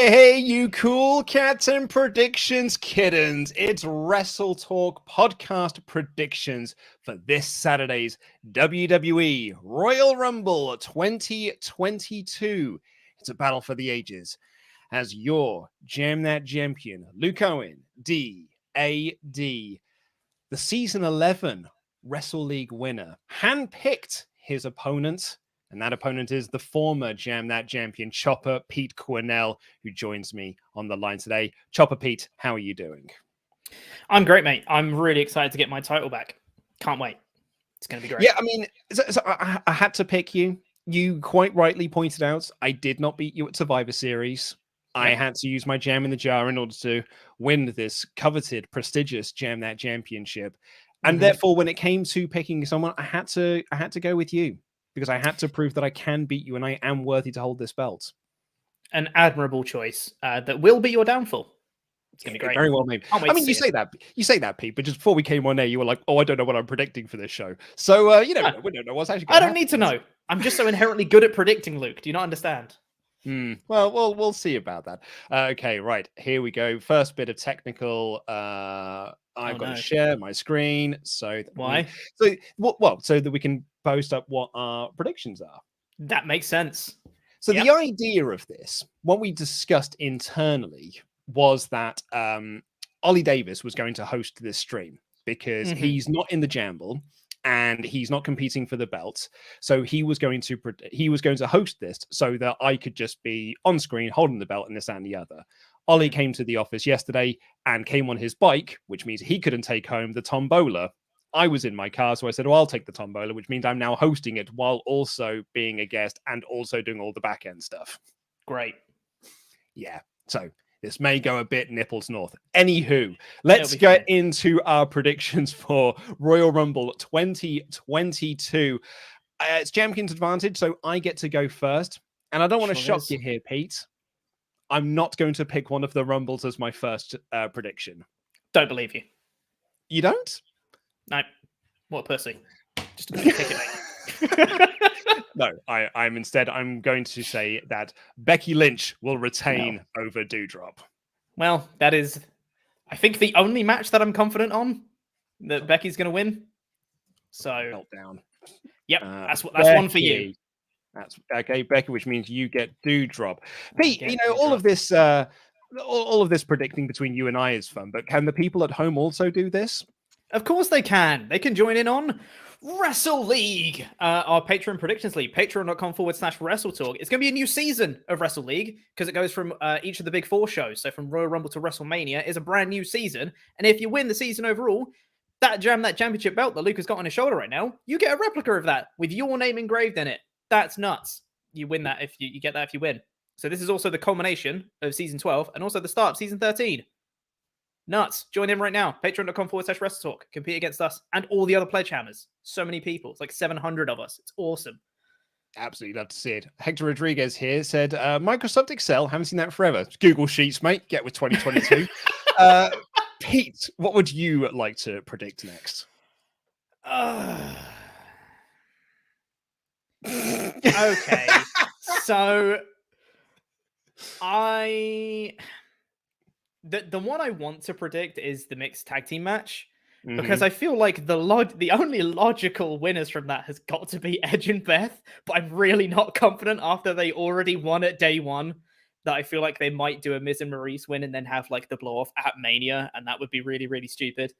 Hey, you cool cats and predictions kittens. It's WrestleTalk Podcast predictions for this Saturday's WWE Royal Rumble 2022. It's a battle for the ages as your Jam That Champion, Luke Owen, D.A.D., the Season 11 Wrestle League winner, handpicked his opponent. And that opponent is the former Jam That Champion, Chopper Pete Quinnell, who joins me on the line today. Chopper Pete, how are you doing? I'm great, mate. I'm really excited to get my title back. Can't wait. It's going to be great. Yeah, I mean, I had to pick you. You quite rightly pointed out I did not beat you at Survivor Series. Yep. I had to use my jam in the jar in order to win this coveted, prestigious Jam That Championship. And therefore, when it came to picking someone, I had to go with you. Because I had to prove that I can beat you and I am worthy to hold this belt. An admirable choice that will be your downfall. It's going to be great. Very well, maybe. I mean, you say that, Pete, but just before we came on there, you were like, oh, I don't know what I'm predicting for this show. So, we don't know what's actually going to happen. I don't need to know. I'm just so inherently good at predicting, Luke. Do you not understand? Well, we'll see about that. Okay, right. Here we go. First bit of technical... I've got to share my screen. So why? So that we can post up what our predictions are. That makes sense. So the idea of this, what we discussed internally, was that Ollie Davis was going to host this stream because he's not in the Jamble and he's not competing for the belt. So he was going to host this so that I could just be on screen holding the belt and this and the other. Ollie came to the office yesterday and came on his bike, which means he couldn't take home the tombola. I was in my car, so I said, well, I'll take the tombola, which means I'm now hosting it while also being a guest and also doing all the back end stuff. Great. Yeah, so this may go a bit nipples north. Anywho, let's get into our predictions for Royal Rumble 2022. It's Champion's advantage, so I get to go first. And I don't want to shock you here, Pete. I'm not going to pick one of the Rumbles as my first prediction. Don't believe you. You don't? No. What a pussy. Just pick it, mate. No, I'm going to say that Becky Lynch will retain over Doudrop. Well, that is, I think, the only match that I'm confident on that Becky's going to win. So, meltdown. Yep, that's one for you. That's okay, Becky, which means you get Doudrop. Pete, all of this predicting between you and I is fun, but can the people at home also do this? Of course they can. They can join in on Wrestle League, our Patreon predictions league, patreon.com/WrestleTalk. It's going to be a new season of Wrestle League because it goes from each of the big four shows. So from Royal Rumble to WrestleMania is a brand new season. And if you win the season overall, that Jam That Championship belt that Luke has got on his shoulder right now, you get a replica of that with your name engraved in it. That's nuts. You win that if you get that if you win. So this is also the culmination of season 12 and also the start of season 13. Nuts. Join in right now. Patreon.com/WrestleTalk. Compete against us and all the other pledge hammers. So many people. It's like 700 of us. It's awesome. Absolutely love to see it. Hector Rodriguez here said, Microsoft Excel, haven't seen that forever. It's Google Sheets, mate. Get with 2022. Pete, what would you like to predict next? Okay, so the one I want to predict is the mixed tag team match because I feel like the only logical winners from that has got to be Edge and Beth, but I'm really not confident after they already won at day one that I feel like they might do a Miz and Maurice win and then have like the blow off at Mania, and that would be really, really stupid.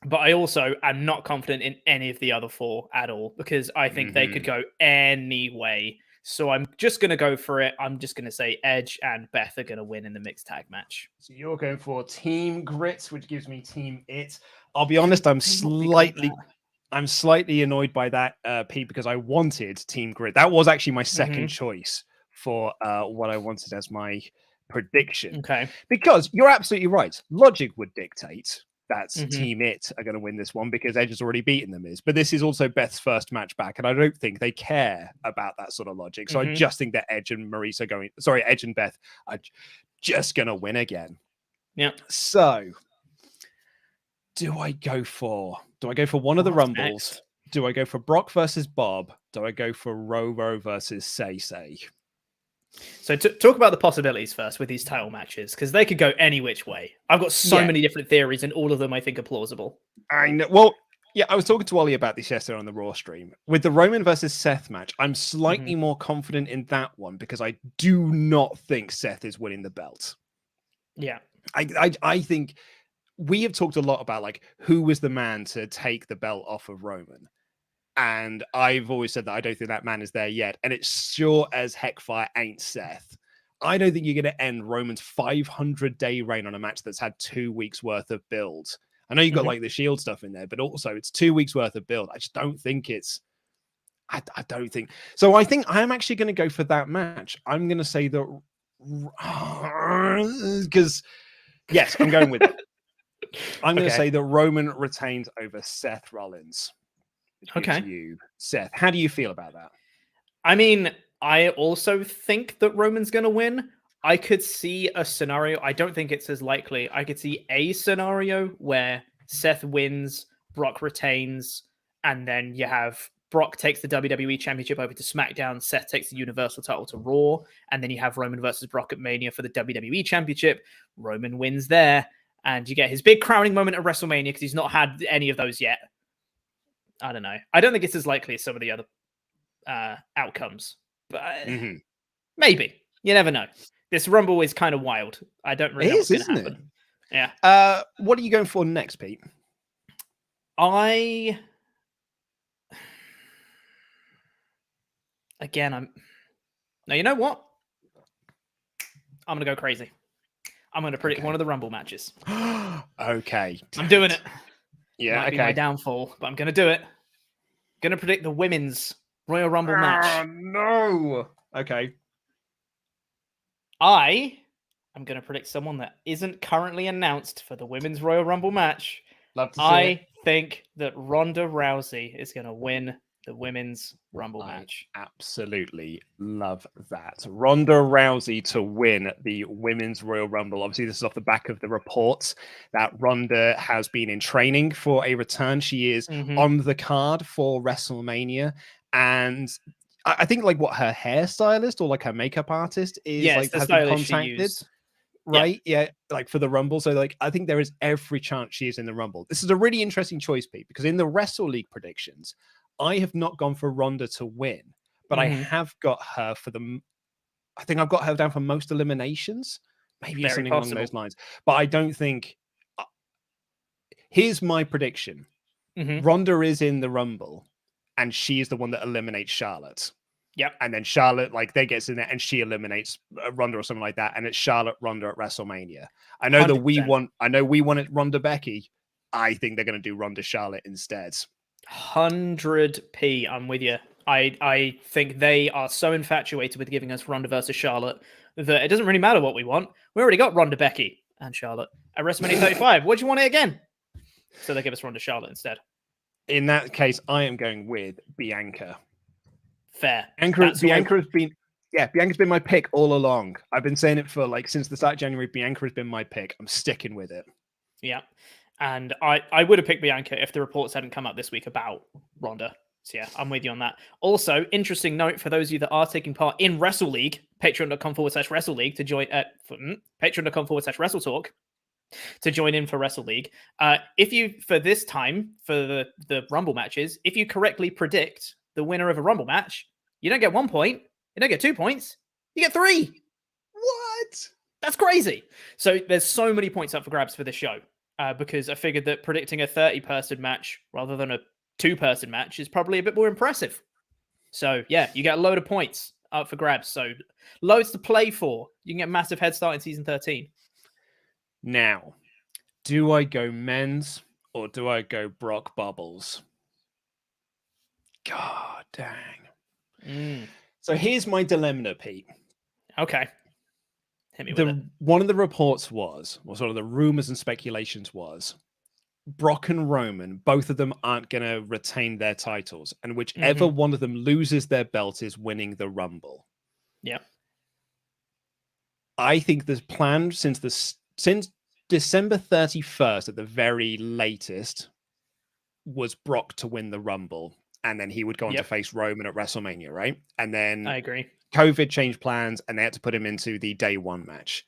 But I also am not confident in any of the other four at all because I think they could go any way. So I'm just going to go for it. I'm just going to say Edge and Beth are going to win in the mixed tag match. So you're going for Team Grit, which gives me Team It. I'll be honest, I'm slightly annoyed by that, Pete, because I wanted Team Grit. That was actually my second choice for what I wanted as my prediction. Okay. Because you're absolutely right. Logic would dictate that Team It are going to win this one because Edge has already beaten them. But this is also Beth's first match back, and I don't think they care about that sort of logic. So I just think that Edge and Beth are just going to win again. Yeah. So do I go for one of the Rumbles? Next? Do I go for Brock versus Bob? Do I go for Roro versus Say? So talk about the possibilities first with these title matches, because they could go any which way. I've got so many different theories, and all of them I think are plausible. I know. Well, yeah, I was talking to Ollie about this yesterday on the Raw stream. With the Roman versus Seth match, I'm slightly more confident in that one because I do not think Seth is winning the belt. Yeah. I think we have talked a lot about like who was the man to take the belt off of Roman. And I've always said that I don't think that man is there yet. And it's sure as heck fire ain't Seth. I don't think you're going to end Roman's 500-day reign on a match that's had 2 weeks worth of build. I know you've got like the Shield stuff in there, but also it's 2 weeks worth of build. I just don't think it's. I don't think so. I think I am actually going to go for that match. I'm going to say that because yes, I'm going with it. I'm going to say that Roman retains over Seth Rollins. Okay. You, Seth. How do you feel about that? I mean, I also think that Roman's going to win. I could see a scenario. I don't think it's as likely. I could see a scenario where Seth wins, Brock retains, and then you have Brock takes the WWE Championship over to SmackDown, Seth takes the Universal title to Raw, and then you have Roman versus Brock at Mania for the WWE Championship. Roman wins there, and you get his big crowning moment at WrestleMania because he's not had any of those yet. I don't know. I don't think it's as likely as some of the other outcomes, but maybe. You never know. This Rumble is kind of wild. I don't really know what's going to happen. Yeah. What are you going for next, Pete? I'm now, you know what? I'm going to go crazy. I'm going to predict one of the Rumble matches. Okay. I'm doing it. Yeah, Might be my downfall, but I'm going to do it. Going to predict the women's Royal Rumble match. Oh, no. Okay. I am going to predict someone that isn't currently announced for the women's Royal Rumble match. Love to see I think that Ronda Rousey is going to win the women's Rumble match. Absolutely love that. Ronda Rousey to win the women's Royal Rumble. Obviously, this is off the back of the reports that Ronda has been in training for a return. She is on the card for WrestleMania. And I think like what her hairstylist or like her makeup artist is like has been contacted. Right? Yeah, like for the Rumble. So like I think there is every chance she is in the Rumble. This is a really interesting choice, Pete, because in the Wrestle League predictions, I have not gone for Ronda to win, but I have got her for the. I think I've got her down for most eliminations, maybe something along those lines. But I don't think. Here's my prediction: Ronda is in the Rumble, and she is the one that eliminates Charlotte. Yep. And then Charlotte, like, they gets in there and she eliminates Ronda or something like that, and it's Charlotte Ronda at WrestleMania. I know 100%. that we want it Ronda Becky. I think they're going to do Ronda Charlotte instead. 100p. I'm with you. I think they are so infatuated with giving us Ronda versus Charlotte that it doesn't really matter what we want. We already got Ronda Becky and Charlotte at WrestleMania 35. What do you want it again? So they give us Ronda Charlotte instead. In that case, I am going with Bianca. Fair. Bianca's been my pick all along. I've been saying it for like since the start of January. Bianca has been my pick. I'm sticking with it. Yeah. And I would have picked Bianca if the reports hadn't come up this week about Ronda. So yeah, I'm with you on that. Also, interesting note for those of you that are taking part in Wrestle League, patreon.com/Wrestle League to join patreon.com/WrestleTalk to join in for Wrestle League. If you, for this time, for the Rumble matches, if you correctly predict the winner of a Rumble match, you don't get 1 point, you don't get 2 points, you get 3. What? That's crazy. So there's so many points up for grabs for this show. Because I figured that predicting a 30-person match rather than a 2-person match is probably a bit more impressive. So, yeah, you get a load of points up for grabs. So, loads to play for. You can get a massive head start in Season 13. Now, do I go men's or do I go Brock Bubbles? God dang. So, here's my dilemma, Pete. Okay. One of the reports was, or sort of the rumors and speculations was, Brock and Roman, both of them aren't going to retain their titles, and whichever one of them loses their belt is winning the Rumble. Yeah. I think the plan since December 31st at the very latest was Brock to win the Rumble, and then he would go on to face Roman at WrestleMania, right? And then I agree. COVID changed plans, and they had to put him into the day one match,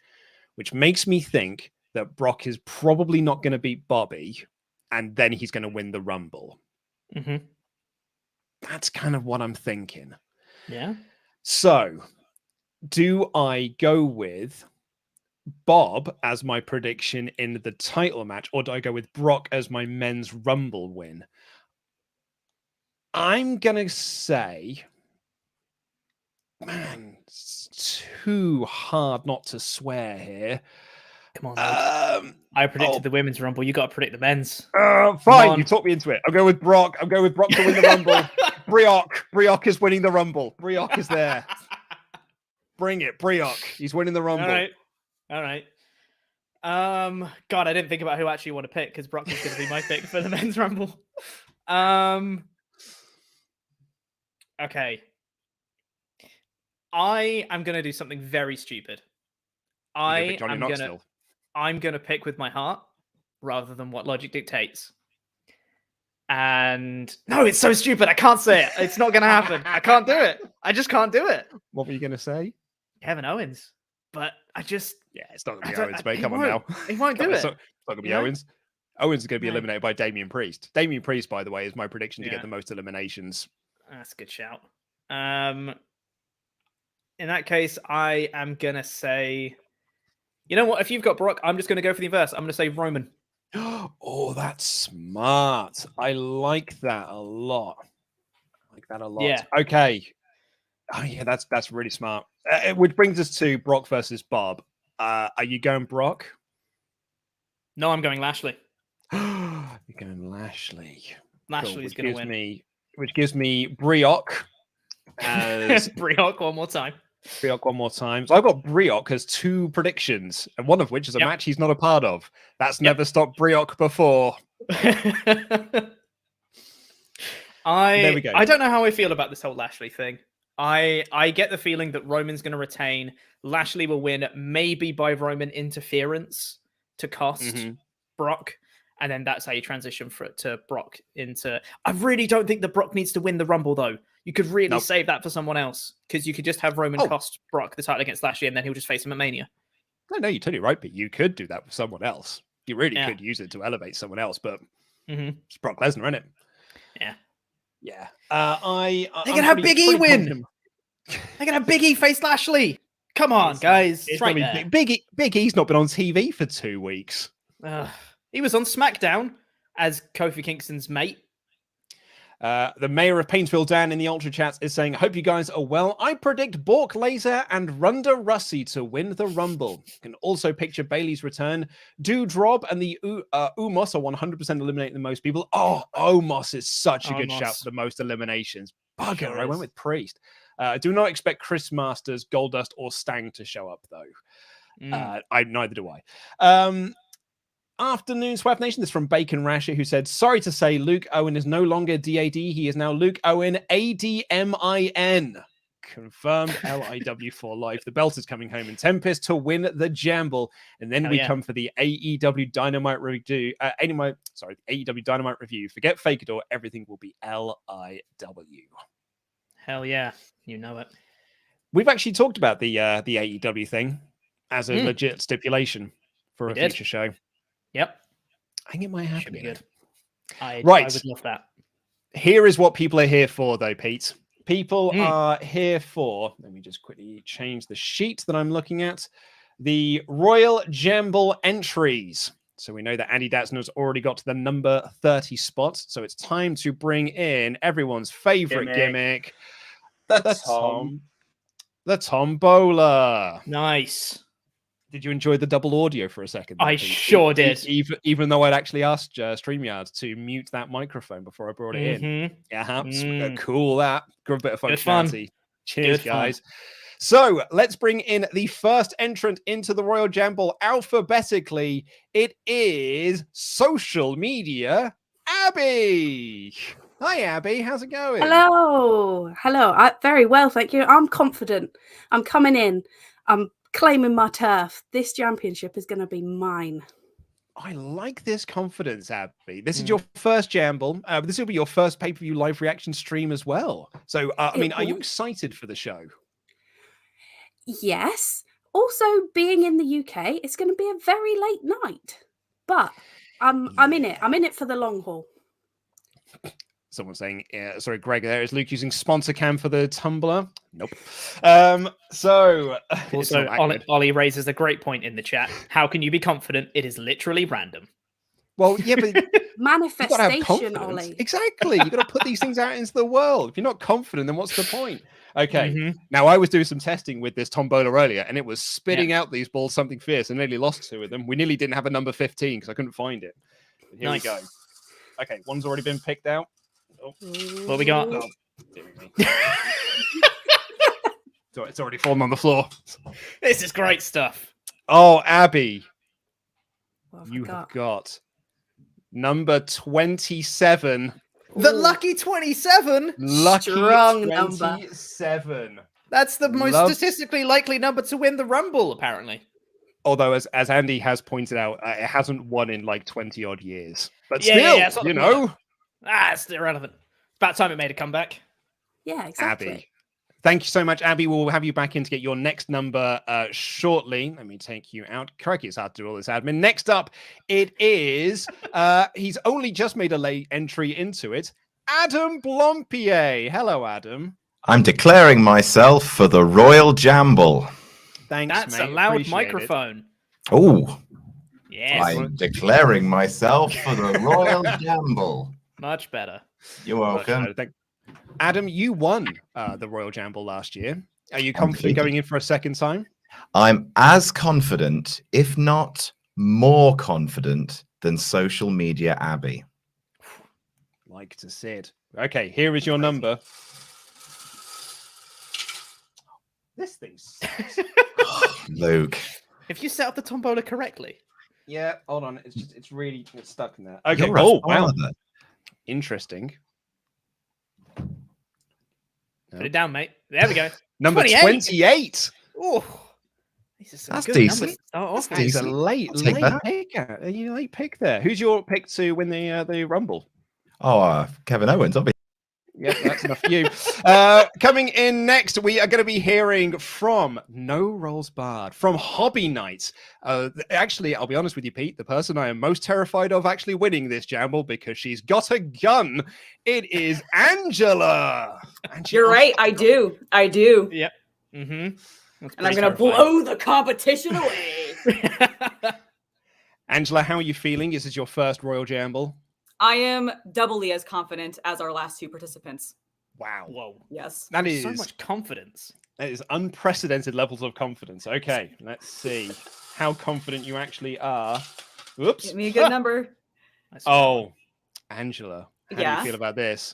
which makes me think that Brock is probably not going to beat Bobby, and then he's going to win the Rumble. Mm-hmm. That's kind of what I'm thinking. Yeah. So, do I go with Bob as my prediction in the title match, or do I go with Brock as my men's Rumble win? I'm going to say, man, it's too hard not to swear here. Come on, I predicted the women's Rumble. You got to predict the men's. Fine, you talked me into it. I'll go with Brock. I'll go with Brock to win the Rumble. Brioc is winning the Rumble. Brioc is there. Bring it, Brioc. He's winning the Rumble. All right. God, I didn't think about who I actually want to pick because Brock is going to be my pick for the men's Rumble. Okay. I am going to do something very stupid. I'm going to pick with my heart rather than what logic dictates. And no, it's so stupid. I can't say it. It's not going to happen. I can't do it. I just can't do it. What were you going to say? Kevin Owens. But I just... Yeah, it's not going to be Owens, mate. Come on now. He won't do it. It's not going to be Owens. Owens is going to be eliminated by Damian Priest. Damian Priest, by the way, is my prediction to get the most eliminations. That's a good shout. In that case, I am going to say... You know what? If you've got Brock, I'm just going to go for the inverse. I'm going to say Roman. Oh, that's smart. I like that a lot. Yeah. Okay. Oh, yeah, that's really smart. Which brings us to Brock versus Bob. Are you going Brock? No, I'm going Lashley. You're going Lashley. Lashley's going to win. Which gives me Brioc as... Brioc one more time. Brioc one more time. So I've got Brioc as 2 predictions, and one of which is a match he's not a part of. That's never stopped Brioc before. There we go. I don't know how I feel about this whole Lashley thing. I get the feeling that Roman's going to retain. Lashley will win, maybe by Roman interference to cost Brock. And then that's how you transition to Brock into... I really don't think that Brock needs to win the Rumble, though. You could really save that for someone else, because you could just have Roman cost Brock the title against Lashley, and then he'll just face him at Mania. No, you're totally right, but you could do that with someone else. You really could use it to elevate someone else, but it's Brock Lesnar, isn't it? Yeah. Yeah. They can have Big E win! They can have Big E face Lashley! Come on, guys. It's right there. Big E's not been on TV for 2 weeks. He was on SmackDown as Kofi Kingston's mate. The mayor of Paintsville, Dan, in the Ultrachats is saying, hope you guys are well. I predict Bork Laser and Ronda Rousey to win the Rumble. You can also picture Bailey's return. Doudrop and the Umos are 100% eliminating the most people. Oh, Omos is such a good shout for the most eliminations. Bugger, I went with Priest. Do not expect Chris Masters, Goldust, or Stang to show up, though. Neither do I. Afternoon, Swaff Nation. This is from Bacon Rasher, who said, sorry to say Luke Owen is no longer DAD. He is now Luke Owen, ADMIN. Confirmed LIW for life. The belt is coming home in Tempest to win the Jamble. And then come for the AEW Dynamite review. AEW Dynamite review. Forget Fakador. Everything will be LIW. Hell yeah. You know it. We've actually talked about the AEW thing as a legit stipulation for a future show. Yep. I think it might happen. Should be good. I would love that. Here is what people are here for, though, Pete. People are here for... Let me just quickly change the sheet that I'm looking at. The Royal Jamble entries. So we know that Andy Datson has already got to the number 30 spot. So it's time to bring in everyone's favorite gimmick. The Tom Bowler. Nice. Did you enjoy the double audio for a second? I sure did. Even though I'd actually asked StreamYard to mute that microphone before I brought it in. Yeah, cool that. Good bit of functionality. Cheers, guys. So let's bring in the first entrant into the Royal Jamble alphabetically. It is social media Abby. Hi, Abby. How's it going? Hello. Very well, thank you. I'm confident. I'm coming in. I'm claiming my turf. This championship is going to be mine. I like this confidence, Abby. This is your first Jamble. This will be your first pay-per-view live reaction stream as well. So, are you excited for the show? Yes. Also, being in the UK, it's going to be a very late night. But I'm in it. I'm in it for the long haul. Someone saying, sorry, Greg, there is Luke using sponsor cam for the tumbler? Nope. So Also, Ollie raises a great point in the chat. How can you be confident? It is literally random. Well, yeah, but manifestation, Ollie. Exactly. You've got to put these things out into the world. If you're not confident, then what's the point? Okay. Now, I was doing some testing with this tombola earlier, and it was spitting out these balls something fierce, and nearly lost 2 of them. We nearly didn't have a number 15 because I couldn't find it. But here we go. Okay, one's already been picked out. Oh. What we got? Oh, it's already fallen on the floor. This is great stuff. Oh, Abby. You have got number 27. The lucky 27? Lucky Strong 27. Number. That's the most statistically likely number to win the Rumble, apparently. Although, as Andy has pointed out, it hasn't won in like 20 odd years. But still, you know. It's irrelevant. About time it made a comeback. Yeah, exactly. Abby. Thank you so much, Abby. We'll have you back in to get your next number shortly. Let me take you out. Crikey, it's hard to do all this admin. Next up, it is, he's only just made a late entry into it, Adam Blompier. Hello, Adam. I'm declaring myself for the Royal Jamble. Thanks, That's mate. a loud Appreciate microphone. Oh, yes. I'm declaring myself for the Royal Jamble. Much better. You're welcome. Adam, you won the Royal Jamble last year. Are you confident going in for a second time? I'm as confident, if not more confident, than social media Abby. Like to see it. Okay, here is your number. This thing's Luke. If you set up the tombola correctly. Yeah, hold on. It's really stuck in there. Okay. You're wow. Interesting. Put it down, mate. There we go. Number 28. Oh, that's decent. That's a late pick. A late pick there. Who's your pick to win the Rumble? Oh, Kevin Owens, obviously. Yep, that's enough for you. Coming in next, we are going to be hearing from No Rolls Barred, from Hobby Night. Actually, I'll be honest with you, Pete, the person I am most terrified of actually winning this Jamble because she's got a gun. It is Angela. You're right. I do. Yep. Mm-hmm. And I'm going to blow the competition away. Angela, how are you feeling? This is your first Royal Jamble. I am doubly as confident as our last 2 participants. Wow. Whoa. Yes. That is so much confidence. That is unprecedented levels of confidence. Okay, let's see how confident you actually are. Whoops. Give me a good number. Oh, Angela, how do you feel about this?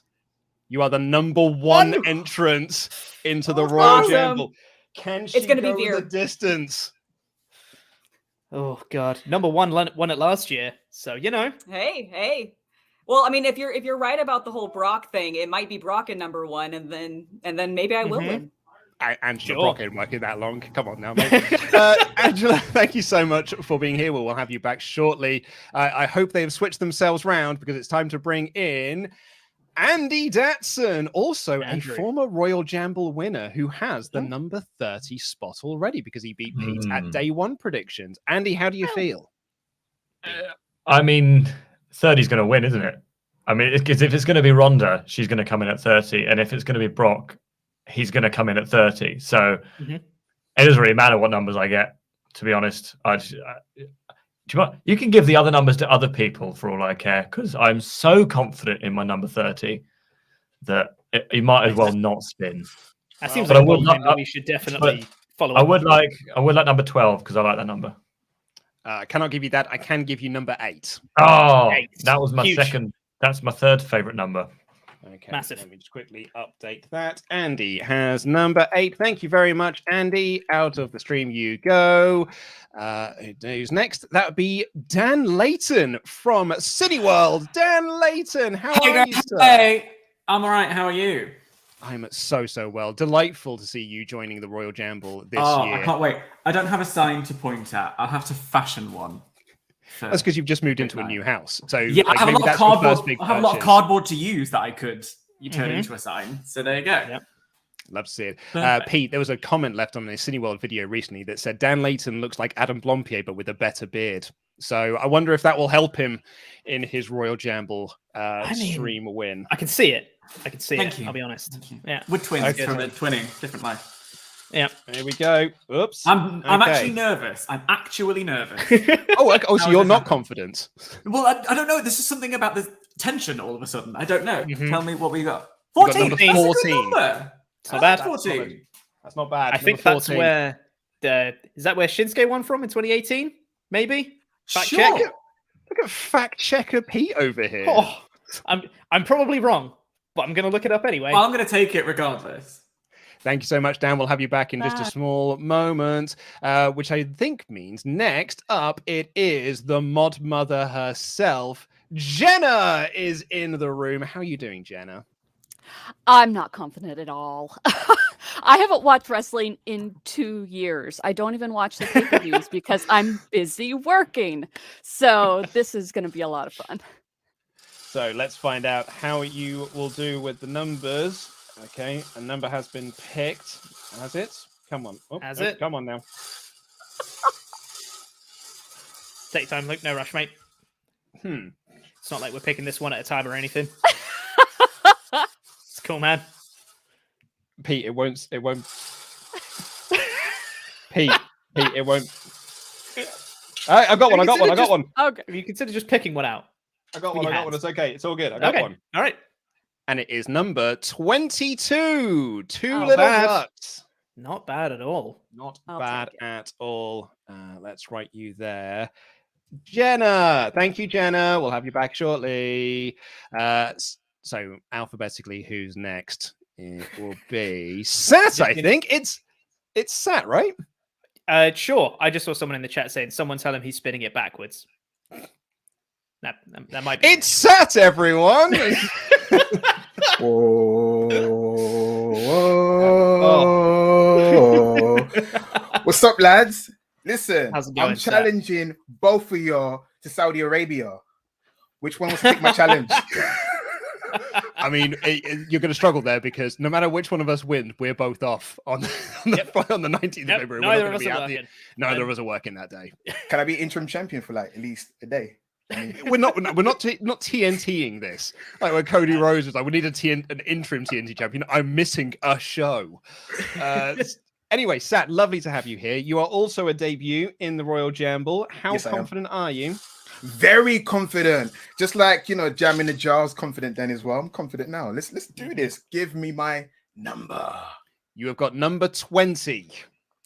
You are the number 1 entrant into the Royal Jamble. Can she go the distance? Oh, God. Number 1 won it last year. So, you know. Hey. Well, I mean, if you're right about the whole Brock thing, it might be Brock in number 1, and then maybe I will win. Angela, Brock ain't working that long. Come on now, mate. Angela, thank you so much for being here. We'll have you back shortly. I hope they have switched themselves round because it's time to bring in Andy Datson, also a former Royal Jamble winner who has the number 30 spot already because he beat Pete at day 1 predictions. Andy, how do you feel? I mean, 30's going to win, isn't it? I mean, if it's going to be Ronda, she's going to come in at 30. And if it's going to be Brock, he's going to come in at 30. So it doesn't really matter what numbers I get, to be honest. You can give the other numbers to other people for all I care, because I'm so confident in my number 30 that you might as well not spin. That seems like that we should definitely follow up. I would like number 12 because I like that number. I cannot give you that. I can give you number 8. Oh, that was my second. That's my third favorite number. Okay, massive. Let me just quickly update that. Andy has number 8. Thank you very much, Andy. Out of the stream you go. Who's next? That would be Dan Layton from Cineworld. Dan Layton, how are you, sir? Hey, I'm all right. How are you? I'm so well. Delightful to see you joining the Royal Jamble this year. I can't wait. I don't have a sign to point at. I'll have to fashion one. That's because you've just moved into a new house. So yeah, like, I have a lot of cardboard. I have a lot of purchase. cardboard to use that I could turn into a sign. So there you go. Yep. Love to see it. Perfect. Pete, there was a comment left on the Cineworld video recently that said Dan Layton looks like Adam Blompier, but with a better beard. So I wonder if that will help him in his Royal Jamble stream win. I can see it. I can see Thank it. you. I'll be honest. Thank you. Yeah. We're twins Okay. from a twinning, different life. Yeah. Here we go. Oops. I'm Okay. actually nervous. I'm actually nervous. Oh, okay. Oh, so How you're did it not happen? confident. Well, I don't know. This is something about the tension all of a sudden. I don't know. Mhm. Tell me what we got. You got 14. number That's a good 14. number. It's not bad. 14. That's not bad. I think Number that's 14. where is that where Shinsuke won from in 2018? Maybe. Fact Sure. check. Look at fact checker Pete over here. Oh, I'm probably wrong, but I'm gonna look it up anyway. Well, I'm going to take it regardless. Thank you so much, Dan. We'll have you back in just a small moment, which I think means next up it is the mod mother herself. Jenna is in the room. How are you doing, Jenna? I'm not confident at all. I haven't watched wrestling in 2 years. I don't even watch the pay-per-views because I'm busy working. So this is going to be a lot of fun. So let's find out how you will do with the numbers. Okay, a number has been picked. Has it? Come on. Oh, Has oh, it? Come on now. Take your time, Luke. No rush, mate. It's not like we're picking this one at a time or anything. It's cool, man. Pete, it won't. Pete, it won't. I got one. I got one. Okay. Have you considered just picking one out? I got With one. your I got one. hands? It's okay. It's all good. I got Okay. one. All right. And it is number 22. Two Not little bad. ducks. Not bad at all. Not I'll bad take it. at all. Let's write you there. Jenna. Thank you, Jenna. We'll have you back shortly. So alphabetically, who's next? It will be Sat, I think. It's Sat, right? Sure. I just saw someone in the chat saying someone tell him he's spinning it backwards. That might be. It's Sat, everyone. What's up, lads? Listen, How's it going, I'm Sat? challenging both of you to Saudi Arabia. Which one wants to take my challenge? I mean, you're going to struggle there because no matter which one of us wins, we're both off on the 19th of Yep, February. neither We're not of us gonna are be working. neither of us are working that day. Can I be interim champion for like at least a day? I mean, We're not TNTing this. Like when Cody Rhodes was like, we need an interim TNT champion. I'm missing a show. Anyway, Sat, lovely to have you here. You are also a debut in the Royal Jamble. How Yes, I am. confident are you? very confident. Just like, Jam in the Jar was confident then as well. I'm confident now. Let's do this. Give me my number. You have got number 20.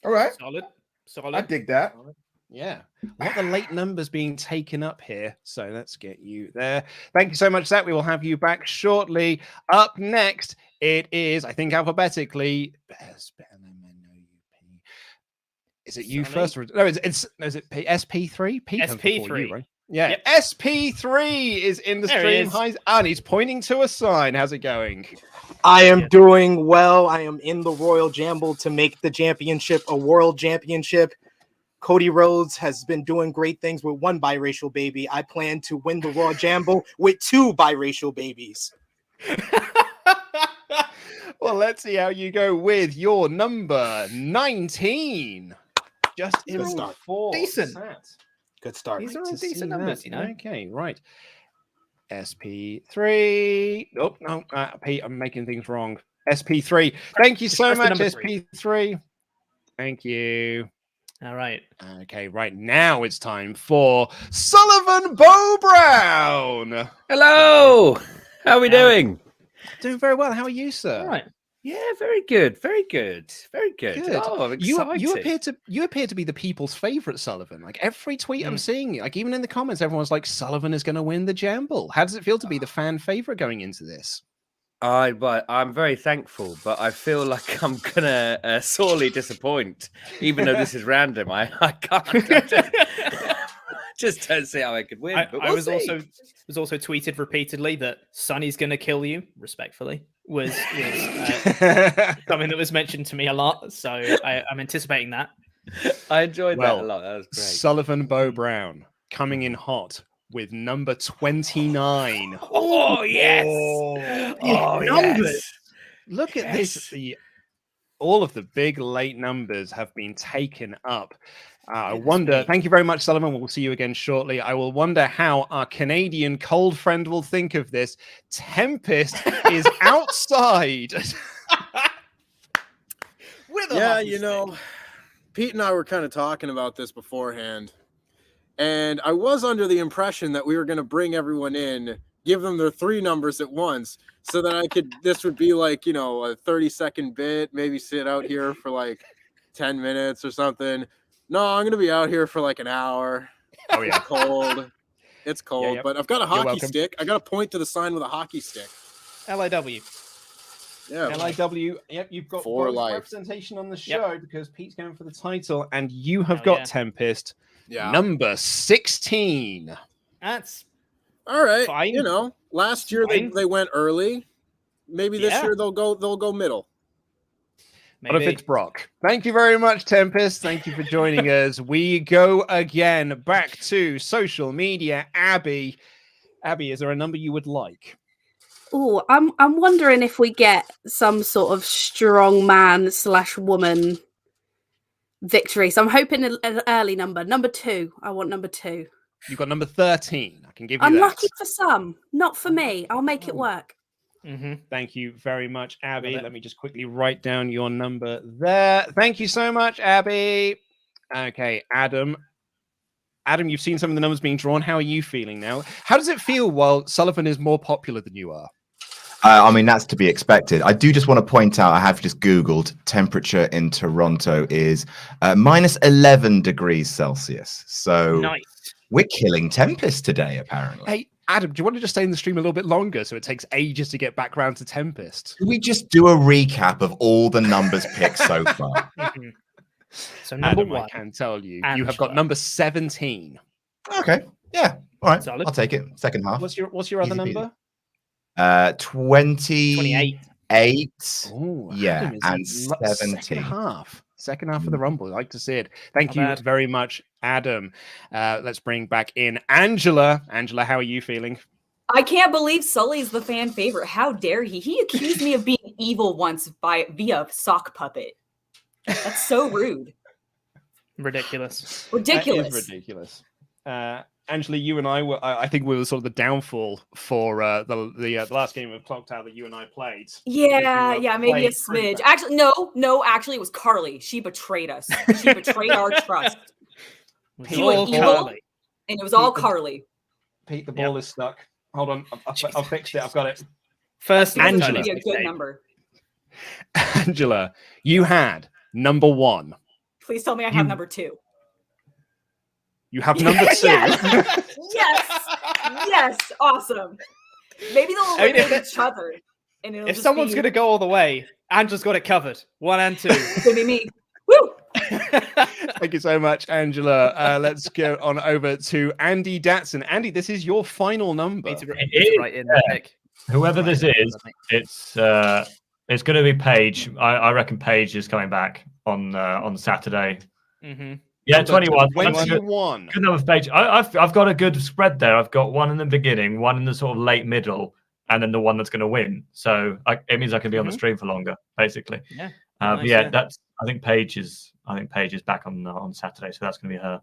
All right. Solid. I dig that. Yeah. A lot of late numbers being taken up here. So let's get you there. Thank you so much, Zach. We will have you back shortly. Up next, it is, I think alphabetically, is it you first? Or, no, is it SP3? Pete comes before SP3. you, right? Yeah. Yep. SP3 is in the There he stream. is. Hi, and he's pointing to a sign. How's it going? I am doing well. I am in the Royal Jamble to make the championship a world championship. Cody Rhodes has been doing great things with one biracial baby. I plan to win the Royal Jamble with 2 biracial babies. Well, let's see how you go with your number 19. Just in Good start. before Decent. Sat. Good start. These are To all see decent numbers, that. you know. Okay, right. SP3. Oh, no, Pete, I'm making things wrong. SP3. Thank you Just so press the much, number 3. SP3. Thank you. All right. Okay, right now it's time for Sullivan Bo Brown. Hello. How are we doing? Doing very well. How are you, sir? All right. Yeah, very good. Very good. Very good. Good. Oh, I'm You excited. appear to be the people's favorite Sullivan. Like every tweet I'm Mm. seeing, like even in the comments, everyone's like, Sullivan is going to win the Jamble. How does it feel to be the fan favorite going into this? I'm very thankful, but I feel like I'm gonna sorely disappoint, even though this is random. I can't. Just don't see how I could win. But I we'll was see. also tweeted repeatedly that Sonny's gonna kill you. Respectfully, was something that was mentioned to me a lot. So I'm anticipating that. I enjoyed Well, that a lot. That was great. Sullivan Bo Brown coming in hot with number 29. Oh yes! Oh, numbers. Look at this. The all of the big late numbers have been taken up. I wonder, thank you very much, Sullivan. We'll see you again shortly. I will wonder how our Canadian cold friend will think of this. Tempest is outside. Yeah, you know, Pete and I were kind of talking about this beforehand. And I was under the impression that we were going to bring everyone in, give them their 3 numbers at once, so that this would be like, you know, a 30-second bit, maybe sit out here for like 10 minutes or something. No, I'm going to be out here for like an hour. Oh, yeah. It's cold. It's cold, yeah. but I've got a hockey welcome. stick. I got to point to the sign with a hockey stick. LIW. Yeah. LIW. Yep, you've got For both life. representation on the show because Pete's going for the title, and you have got Tempest. Yeah. Number 16. That's all right. fine. You know, last year they went early. Maybe this year they'll go middle. What if it's Brock? Thank you very much, Tempest. Thank you for joining us. We go again back to social media. Abby, is there a number you would like? Oh, I'm wondering if we get some sort of strong man / woman victory. So I'm hoping an early number. Number 2. I want number 2. You've got number 13. I can give you Unlucky that. for some, not for me. I'll make it work. Thank you very much, Abby. Let me just quickly write down your number there. Thank you so much, Abby. Okay, Adam. Adam, you've seen some of the numbers being drawn. How are you feeling now? How does it feel while Sullivan is more popular than you are? I mean, that's to be expected. I do just want to point out, I have just Googled, temperature in Toronto is minus 11 degrees Celsius. So we're killing Tempest today, apparently. Hey, Adam, do you want to just stay in the stream a little bit longer so it takes ages to get back round to Tempest? Can we just do a recap of all the numbers picked so far? So number Adam, 1. I can tell you, Angela. you have got number 17. Okay, yeah, all right, Solid. I'll take it. Second half. What's your other Easy number? 28. Ooh, Yeah, Adam is and in 17. Second half of the Rumble. I like to see it. Thank Not you bad. very much, Adam. Let's bring back in Angela. Angela, how are you feeling? I can't believe Sully's the fan favorite. How dare he? He accused me of being evil once via sock puppet. That's so rude. Ridiculous. Ridiculous. That is ridiculous. Angela, you and I I think we were sort of the downfall for the last game of Clock Tower that you and I played. Yeah, maybe a smidge. Actually, no, actually, it was Carly. She betrayed us. She betrayed our trust. She went evil, and it was all Carly. Pete, the ball is stuck. Hold on, I'll fix it. I've got it. First, Angela. Be a good number. Angela, you had number 1. Please tell me I have number 2. You have number 2. Yes, awesome. Maybe they'll eliminate each other. And if someone's going to go all the way, Angela's got it covered. 1 and 2. It's going to be me. Woo! Thank you so much, Angela. Let's go on over to Andy Datson. Andy, this is your final number. Whoever this is, it's going to be Paige. I reckon Paige is coming back on Saturday. Yeah, 21. 21. Good number for Paige. I've got a good spread there. I've got one in the beginning, one in the sort of late middle, and then the one that's going to win. So it means I can be on the stream for longer, basically. Yeah. That's. I think Paige is back on Saturday, so that's going to be her.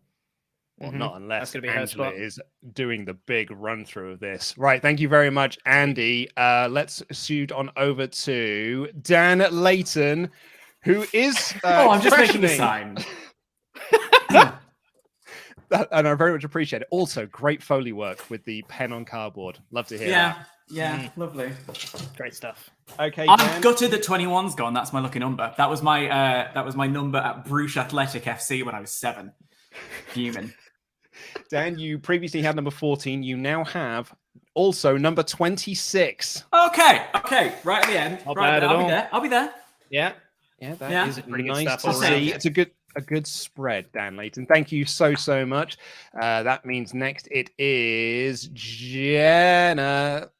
Well, not unless gonna be her Angela spot. is doing the big run through of this. Right. Thank you very much, Andy. Let's shoot on over to Dan Layton, who is. I'm just making the questioning- sign. And I very much appreciate it. Also, great Foley work with the pen on cardboard. Love to hear that. Yeah, lovely. Great stuff. Okay, I'm Dan. gutted that 21's gone. That's my lucky number. That was my number at Bruges Athletic FC when I was 7. Fuming. Dan, you previously had number 14. You now have also number 26. Okay, right at the end. Not Right, bad at all. I'll be there. Yeah. Yeah, that Yeah. is Pretty good nice stuff to already. see. It's a good spread, Dan Layton. Thank you so much. That means next it is Jenna.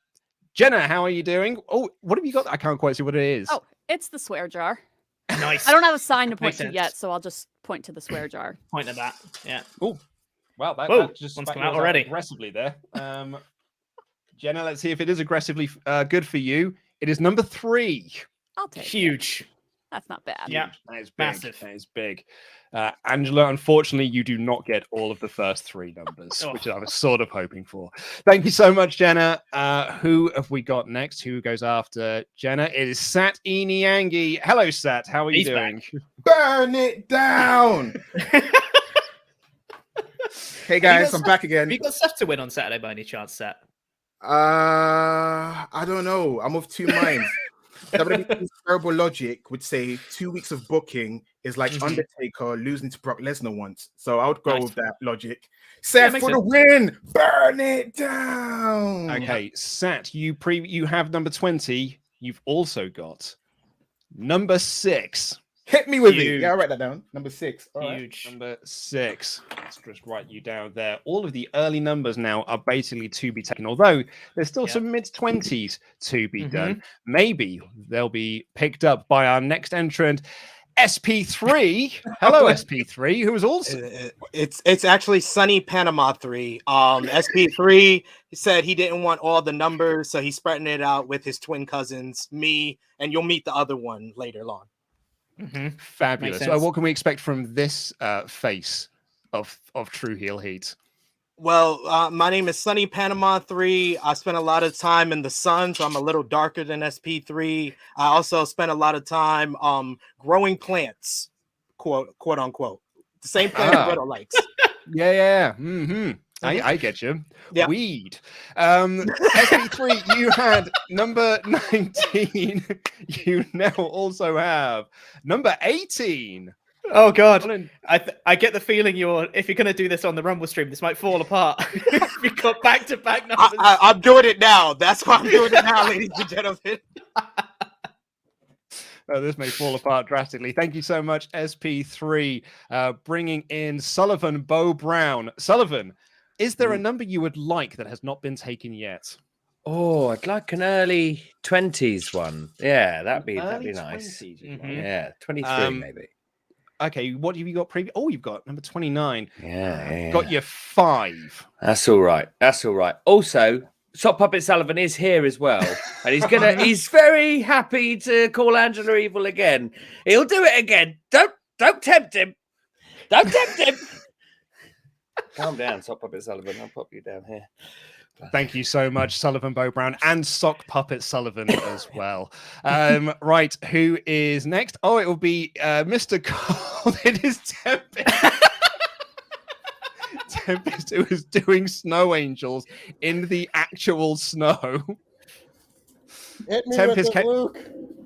Jenna, how are you doing? Oh, what have you got? I can't quite see what it is. Oh, it's the swear jar. Nice. I don't have a sign to point Makes to sense. yet, so I'll just point to the swear jar. Point at that. Yeah. Oh, well, that just one's spat come out yours already. aggressively there. Jenna, let's see if it is aggressively good for you. It is number 3. I'll take it. Huge. That's not bad. Yeah, that is big. massive. That is big. Angela, unfortunately, you do not get all of the first 3 numbers, which I was sort of hoping for. Thank you so much, Jenna. Who have we got next? Who goes after Jenna? It is Sat Iniangi. Hello, Sat. How are you doing? Burn it down. Hey guys, I'm back again. Have you got stuff to win on Saturday by any chance, Sat? I don't know. I'm of 2 minds. WWE's terrible logic would say 2 weeks of booking is like Undertaker losing to Brock Lesnar once. So I would go with that logic. Seth for the win. Burn it down. Okay, Sat, you have number 20. You've also got number 6. Hit me with it. Yeah, I'll write that down. Number 6. Huge. Right. Number 6. Let's just write you down there. All of the early numbers now are basically to be taken, although there's still some mid-20s to be done. Maybe they'll be picked up by our next entrant, SP3. Hello, SP3, who is also... It's actually Sunny Panama 3. SP3 said he didn't want all the numbers, so he's spreading it out with his twin cousins, me, and you'll meet the other one later on. Fabulous. So what can we expect from this face of True Heel Heat? Well, my name is Sunny Panama 3. I spent a lot of time in the sun, so I'm a little darker than SP3. I also spent a lot of time growing plants, quote unquote. The same plant Brother likes. Yeah. I get you. Yep. Weed. SP3, you had number 19. You now also have number 18. Oh God, I get the feeling if you're going to do this on the Rumble stream, this might fall apart. We got back-to-back numbers. I'm doing it now. That's why I'm doing it now, ladies and gentlemen. Oh, this may fall apart drastically. Thank you so much, SP3, bringing in Sullivan Bo Brown. Sullivan, is there a number you would like that has not been taken yet? Oh, I'd like an early 20s one. Yeah, that'd be nice. 20s, Yeah, 23 maybe. Okay, what have you got previous? Oh, you've got number 29. Yeah. Got your 5. That's all right. Also, Sock Puppet Sullivan is here as well, and he's very happy to call Angela evil again. He'll do it again. Don't tempt him. Don't tempt him. Calm down, Sock Puppet Sullivan. I'll pop you down here. Thank you so much, Sullivan Bo Brown, and Sock Puppet Sullivan as well. Right, who is next? Oh, it will be Mr. Cole. It is Tempest. Tempest, who is doing Snow Angels in the actual snow. Hit me Tempest, with it, Luke.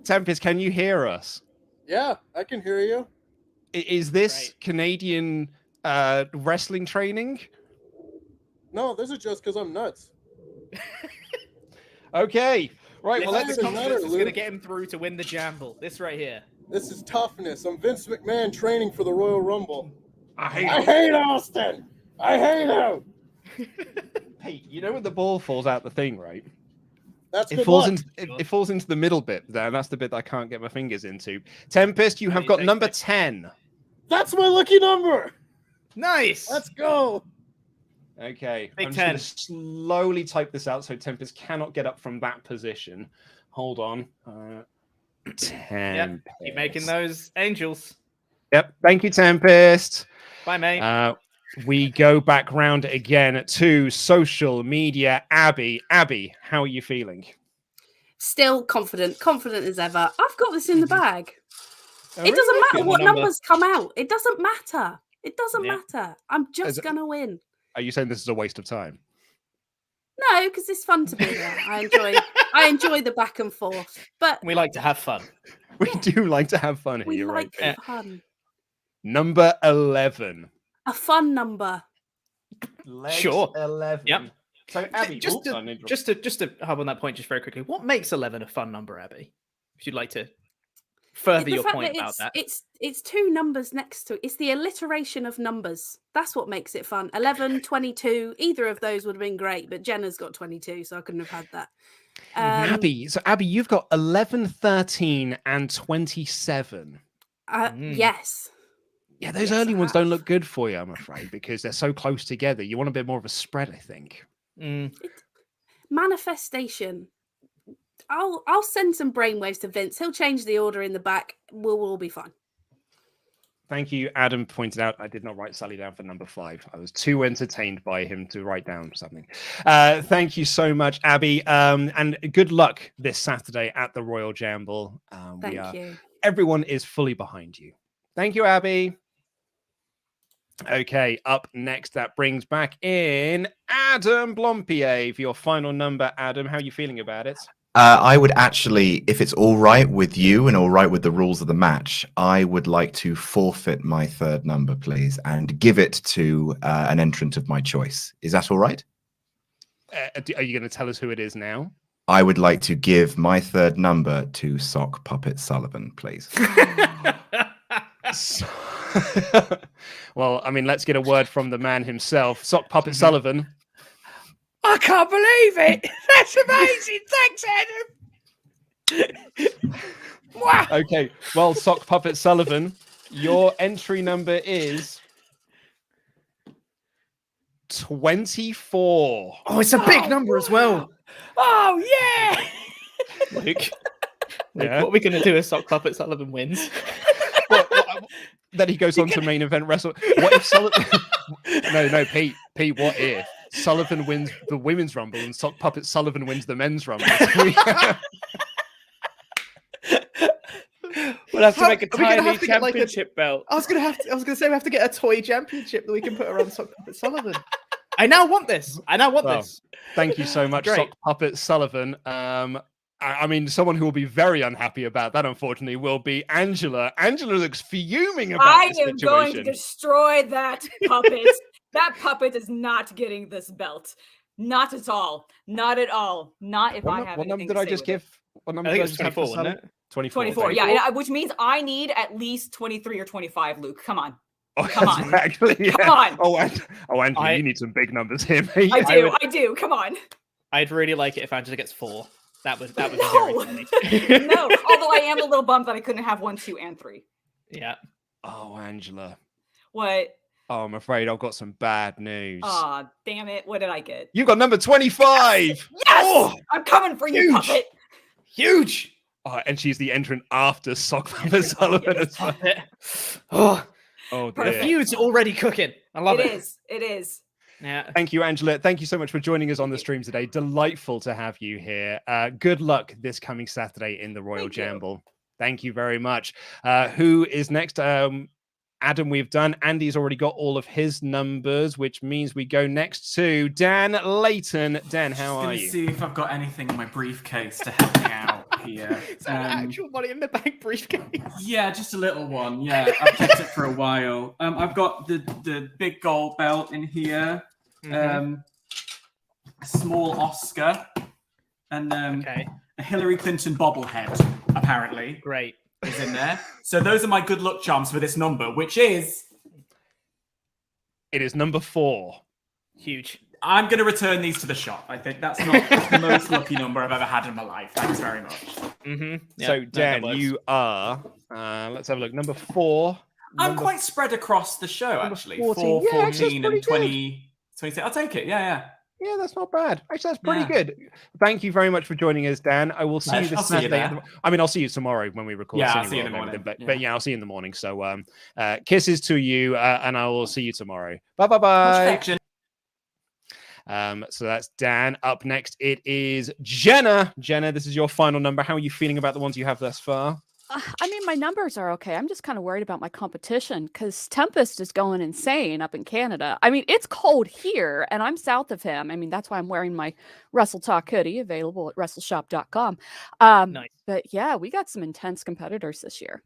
Tempest, can you hear us? Yeah, I can hear you. Is this Canadian wrestling training? No, this is just because I'm nuts. Okay. Right, well, let's confidence is going to get him through to win the Jamble. This right here. This is toughness. I'm Vince McMahon training for the Royal Rumble. I hate Austin. I hate him. Hey, you know when the ball falls out the thing, right? It falls into the middle bit there, and that's the bit that I can't get my fingers into. Tempest, you have got number 10. That's my lucky number. Nice. Let's go. Okay, Big I'm 10. just going to slowly type this out so Tempest cannot get up from that position. Hold on. 10. Yep. Keep making those angels. Yep. Thank you, Tempest. Bye, mate. We go back round again to social media. Abby, how are you feeling? Still confident as ever. I've got this in the bag. Oh, it doesn't matter what number. numbers come out. It doesn't matter. It doesn't matter. I'm just gonna win. Are you saying this is a waste of time? No, because it's fun to be there. I enjoy the back and forth. But we like to have fun. We do like to have fun here. We You're like right. fun. Number 11. A fun number. Sure. 11. Yep. So Abby, just to hub on that point, just very quickly, what makes 11 a fun number, Abby? If you'd like to further your point about that. It's 2 numbers next to it. It's the alliteration of numbers. That's what makes it fun. 11, 22, either of those would have been great, but Jenna's got 22, so I couldn't have had that. Abby, you've got 11, 13, and 27. Yes. Yeah, those early ones don't look good for you, I'm afraid, because they're so close together. You want a bit more of a spread, I think. Manifestation. I'll send some brainwaves to Vince. He'll change the order in the back. We'll all be fine. Thank you. Adam pointed out I did not write Sally down for number 5. I was too entertained by him to write down something. Thank you so much, Abby. And good luck this Saturday at the Royal Jamble. Thank you. Everyone is fully behind you. Thank you, Abby. Okay, up next, that brings back in Adam Blompier for your final number. Adam, how are you feeling about it? I would actually, if it's all right with you and all right with the rules of the match, I would like to forfeit my 3rd number, please, and give it to an entrant of my choice. Is that all right? Are you going to tell us who it is now? I would like to give my 3rd number to Sock Puppet Sullivan, please. Well, I mean, let's get a word from the man himself. Sock Puppet Sullivan. I can't believe it. That's amazing. Thanks, Adam. Wow. Okay, well, Sock Puppet Sullivan, your entry number is 24. Oh, it's a big number as well. Oh, yeah. Luke, what are we going to do if Sock Puppet Sullivan wins? Then he goes on to main event wrestle. What if Sullivan... No, Pete, what if Sullivan wins the women's rumble and Sock Puppet Sullivan wins the men's rumble? We'll have to make a tiny championship belt. I was going to say we have to get a toy championship that we can put around Sock Puppet Sullivan. I now want this. This. Thank you so much, Sock Puppet Sullivan. I mean, someone who will be very unhappy about that, unfortunately, will be Angela. Angela looks fuming about this situation. I am going to destroy that puppet. That puppet is not getting this belt. Not at all. Not at all. Not if I have What number anything did to I say just with give? it. What number I think did it's I just 24, give? wasn't it? 24. Yeah, which means I need at least 23 or 25, Luke. Come on. Oh, Come on. Exactly, yeah. Come on. Angela, you need some big numbers here, mate. I do. Come on. I'd really like it if Angela gets 4. That would be very funny. No, although I am a little bummed that I couldn't have 1, 2, and 3. Yeah. Oh, Angela. What? Oh, I'm afraid I've got some bad news. Aw, damn it. What did I get? You got number 25. Yes! Oh, I'm coming for you, puppet. Huge. Oh, and she's the entrant after Sock Puppet Sullivan as Oh, well. Dear. The feud's already cooking. I love it. It is. Yeah. Thank you, Angela. Thank you so much for joining us on the stream today. Delightful to have you here. Good luck this coming Saturday in the Royal Jamble. Thank you very much. Who is next? Adam, we've done. Andy's already got all of his numbers, which means we go next to Dan Layton. Dan, how are you? See if I've got anything in my briefcase to help me out here. Is that an actual money in the bank briefcase? Yeah, just a little one. Yeah, I've kept it for a while. I've got the big gold belt in here, a small Oscar, and a Hillary Clinton bobblehead, apparently. Great. Is in there. So those are my good luck charms for this number, which is... It is number 4. Huge. I'm going to return these to the shop. I think that's not the most lucky number I've ever had in my life. Thanks very much. Yeah, so, Dan, you are... let's have a look. Number 4. I'm quite spread across the show, actually. 14. 4, 14, and 20... 26. I'll take it. Yeah. Yeah, that's not bad. Actually, that's pretty good. Thank you very much for joining us, Dan. I will see you this Saturday. I'll see you tomorrow when we record. Yeah, I'll see you in the morning. But yeah, I'll see you in the morning. So, kisses to you, and I will see you tomorrow. Bye. So that's Dan. Up next, it is Jenna. Jenna, this is your final number. How are you feeling about the ones you have thus far? I mean, my numbers are okay. I'm just kind of worried about my competition because Tempest is going insane up in Canada. I mean, it's cold here and I'm south of him. I mean, that's why I'm wearing my WrestleTalk hoodie available at WrestleShop.com. Nice. But yeah, we got some intense competitors this year.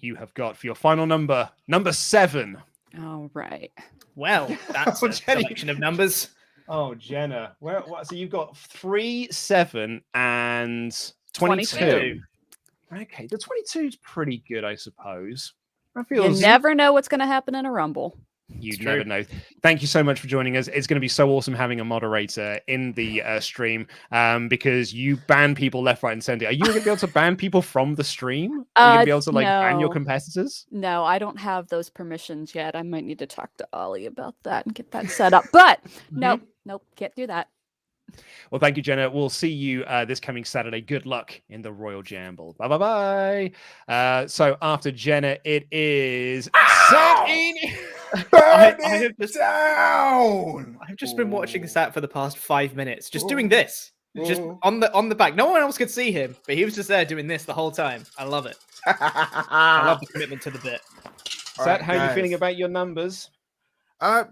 You have got for your final number 7. All right. Well, that's a selection of numbers. Oh, Jenna. So you've got 3, 7, and 22. Okay, the 22 is pretty good, I suppose. You never know what's going to happen in a Rumble. You never know. Thank you so much for joining us. It's going to be so awesome having a moderator in the stream because you ban people left, right, and center. Are you going to be able to ban people from the stream? Are you going to be able to ban your competitors? No, I don't have those permissions yet. I might need to talk to Ollie about that and get that set up. But nope, can't do that. Well, thank you, Jenna. We'll see you this coming Saturday. Good luck in the Royal Jamble. Bye. So after Jenna, it is Sat in. I've just been watching Sat for the past 5 minutes, just doing this, just on the back. No one else could see him, but he was just there doing this the whole time. I love it. I love the commitment to the bit. Sat, how are you feeling about your numbers?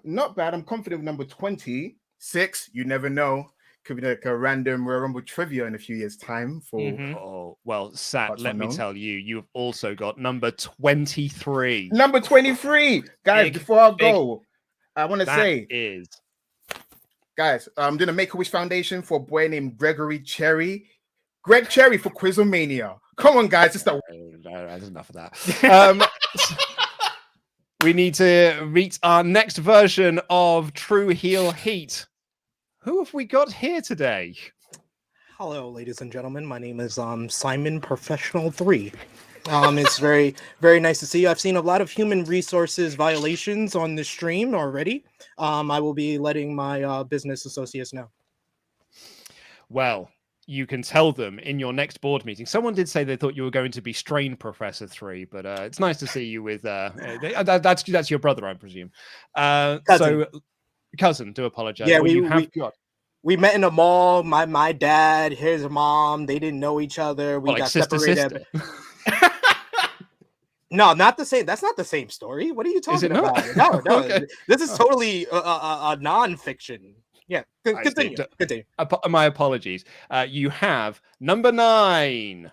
Not bad. I'm confident with number 26. You never know. Could be like a random Royal Rumble trivia in a few years' time. Oh, well, Sat, let me tell you, you've also got number 23. Number 23. Guys, before I go, I want to say, guys, I'm doing a Make-A-Wish Foundation for a boy named Gregory Cherry. Greg Cherry for Quizomania. Come on, guys. Just There's enough of that. We need to meet our next version of True Heel Heat. Who have we got here today? Hello, ladies and gentlemen. My name is Simon Professional 3. It's very, very nice to see you. I've seen a lot of human resources violations on the stream already. I will be letting my business associates know. Well, you can tell them in your next board meeting. Someone did say they thought you were going to be Strain Professor 3, but it's nice to see you with that's your brother, I presume. Cousin, do apologize. Yeah, we met in a mall. My dad, his mom, they didn't know each other. We got separated. No, not the same. That's not the same story. What are you talking about? No. Okay. This is totally a non-fiction. Yeah, continue. My apologies. You have number 9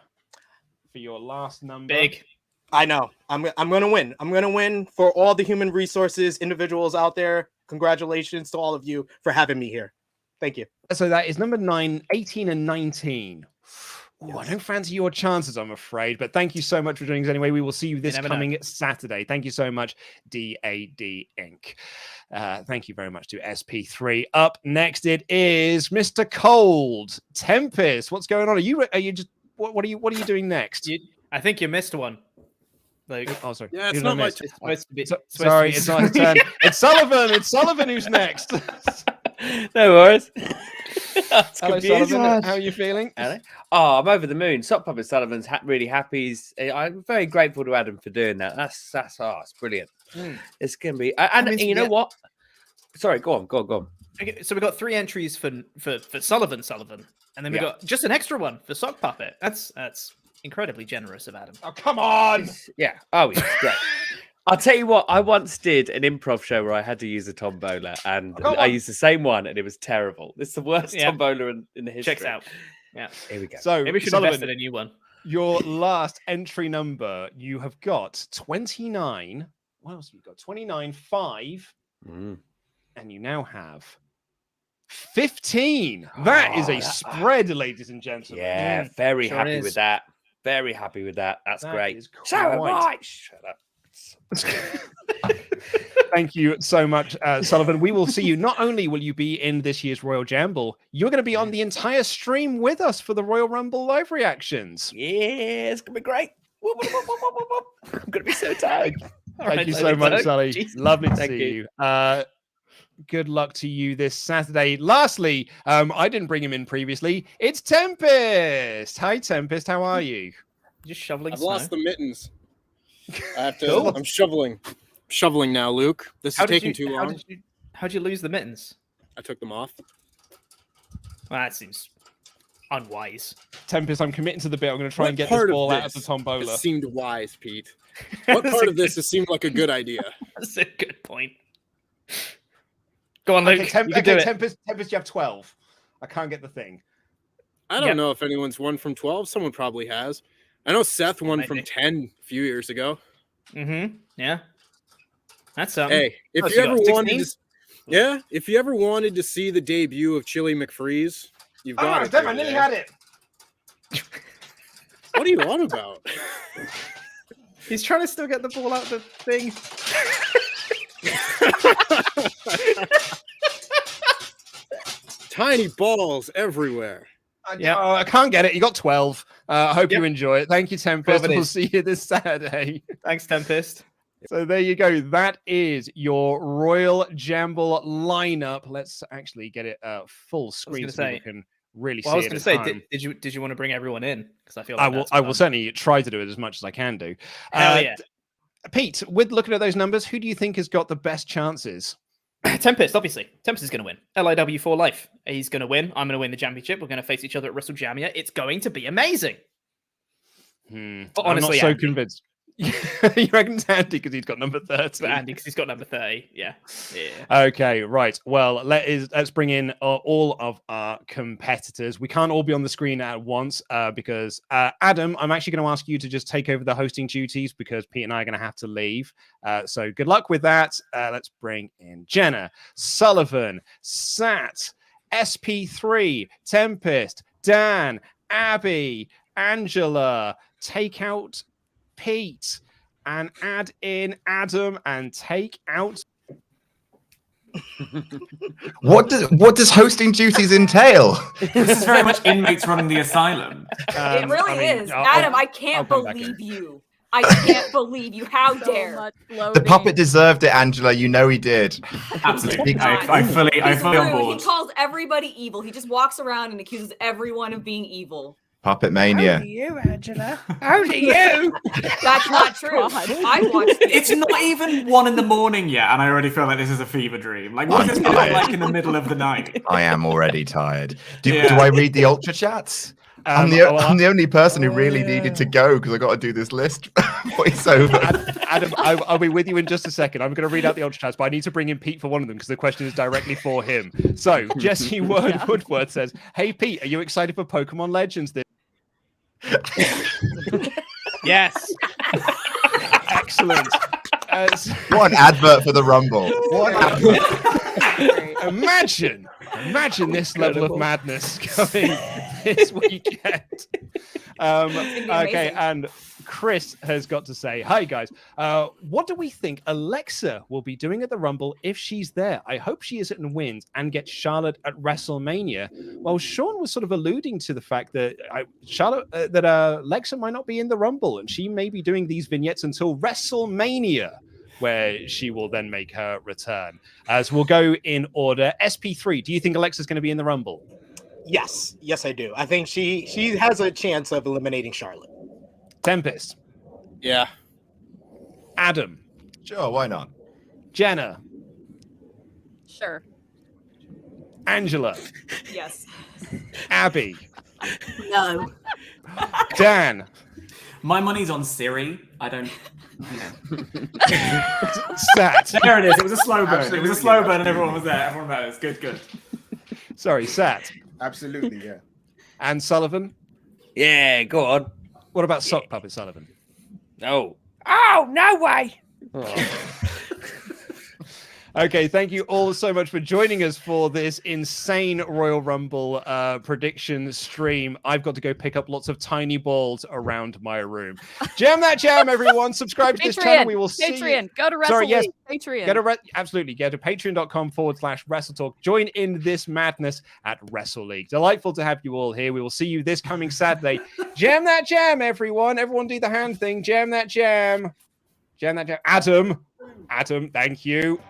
for your last number. Big. I know. I'm gonna win. I'm gonna win for all the human resources individuals out there. Congratulations to all of you for having me here. Thank you. So that is number 9, 18, and 19. Ooh, yes. I don't fancy your chances, I'm afraid, but thank you so much for joining us anyway. We will see you this coming Saturday. Thank you so much, DAD Inc. Thank you very much to SP3. Up next, it is Mr. Cold Tempest. What's going on? Are you just what are you doing next? I think you missed one. Like, oh, sorry. Yeah, it's not my turn. Sorry, it's not his turn. It's Sullivan. It's Sullivan who's next. No worries. Hello, Sullivan. How are you feeling? Oh, I'm over the moon. Sock Puppet Sullivan's really happy. I'm very grateful to Adam for doing that. That's it's brilliant. It's gonna be. And you know what? Sorry, go on. Okay, so we got 3 entries for Sullivan, and then we got just an extra one for Sock Puppet. That's incredibly generous of Adam. Oh, come on! Yeah. Oh, yeah, great. I'll tell you what, I once did an improv show where I had to use a tombola, and I used the same one, and it was terrible. This is the worst tombola in the history. Checks out. Yeah. Here we go. So maybe we should invest in a new one. Your last entry number, you have got 29. What else have you got? 29, 5. And you now have 15. That is a spread, ladies and gentlemen. Yeah, very happy with that. Very happy with that. That's great. So right. Shut up. Thank you so much, Sullivan. We will see you. Not only will you be in this year's Royal Jamble, you're going to be on the entire stream with us for the Royal Rumble live reactions. Yeah, it's going to be great. I'm going to be so tired. Thank you so much, Sully. Jeez. Lovely to see you. Good luck to you this Saturday. Lastly, I didn't bring him in previously. It's Tempest. Hi, Tempest. How are you? Just shoveling I've snow. lost the mittens. I have to. I'm shoveling now, Luke. This is taking too long. How'd you lose the mittens? I took them off. Well, that seems unwise. Tempest, I'm committing to the bit. I'm going to try and get this ball out of the tombola. It seemed wise, Pete. What part of this has seemed like a good idea? That's a good point. Go on, Luke. Tempest, you have 12. I can't get the thing. I don't know if anyone's won from 12. Someone probably has. I know Seth won from 10 a few years ago. Yeah. That's something. Hey, if you ever wanted to see the debut of Chili McFreeze, you've got it. I nearly had it. What are you on about? He's trying to still get the ball out of the thing. Tiny balls everywhere. I can't get it. You got 12. I hope you enjoy it. Thank you, Tempest. We'll see you this Saturday. Thanks, Tempest. So there you go. That is your Royal Jamble lineup. Let's actually get it full screen so people can really see it. I was going to say, did you want to bring everyone in? Because I feel like I will certainly try to do it as much as I can do. Hell yeah. Pete, with looking at those numbers, who do you think has got the best chances? Tempest, obviously. Tempest is going to win. LIW for life. He's going to win. I'm going to win the championship. We're going to face each other at WrestleJamia. It's going to be amazing. But honestly, I'm not so convinced. You reckon it's Andy because he's got number 30? But Andy because he's got number 30. Yeah. Okay, right. Well, let's bring in all of our competitors. We can't all be on the screen at once because Adam, I'm actually going to ask you to just take over the hosting duties because Pete and I are going to have to leave. So good luck with that. Let's bring in Jenna, Sullivan, Sat, SP3, Tempest, Dan, Abby, Angela. Take out Pete and add in Adam and take out. What does hosting duties entail? This is very much inmates running the asylum. It really is. Adam, I can't believe you. I can't believe you. How dare. The puppet deserved it, Angela. You know he did. Absolutely. I fully on board. He calls everybody evil. He just walks around and accuses everyone of being evil. Puppet mania. How do you, Angela? How do you? That's not true. I watched it. It's not even 1 a.m. yet, and I already feel like this is a fever dream. Like, what's this like in the middle of the night? I am already tired. Do I read the Ultrachats? I'm the only person who really needed to go because I got to do this list voiceover. Adam, I'll be with you in just a second. I'm going to read out the Ultrachats, but I need to bring in Pete for one of them because the question is directly for him. So Jesse Woodworth says, "Hey Pete, are you excited for Pokemon Legends this?" Yes. Excellent. What an advert for the Rumble. Imagine this level of madness going this weekend. Okay, and Chris has got to say, hi guys. What do we think Alexa will be doing at the Rumble if she's there? I hope she isn't and wins and gets Charlotte at WrestleMania. Well, Sean was sort of alluding to the fact that Alexa might not be in the Rumble and she may be doing these vignettes until WrestleMania, where she will then make her return. So we'll go in order. SP3, do you think Alexa's going to be in the Rumble? Yes, I do. I think she has a chance of eliminating Charlotte. Tempest. Yeah. Adam. Sure, why not? Jenna. Sure. Angela. Yes. Abby. No. Dan. My money's on Siri. I don't. Sat. There it is. It was a slow burn. Absolutely. It was a slow burn, and everyone was there. Everyone knows. Good. Sorry, Sat. Absolutely, yeah. And Sullivan. Yeah, go on. What about Sock Puppet Sullivan? Oh, no way. Okay, thank you all so much for joining us for this insane Royal Rumble prediction stream. I've got to go pick up lots of tiny balls around my room. Jam that jam, everyone. Subscribe to this channel. We will see Patreon. Go to WrestleTalk. Sorry, yes. Patreon. Absolutely. Go to patreon.com/WrestleTalk. Join in this madness at Wrestle League. Delightful to have you all here. We will see you this coming Saturday. Jam that jam, everyone. Everyone do the hand thing. Jam that jam. Jam that jam. Adam, thank you.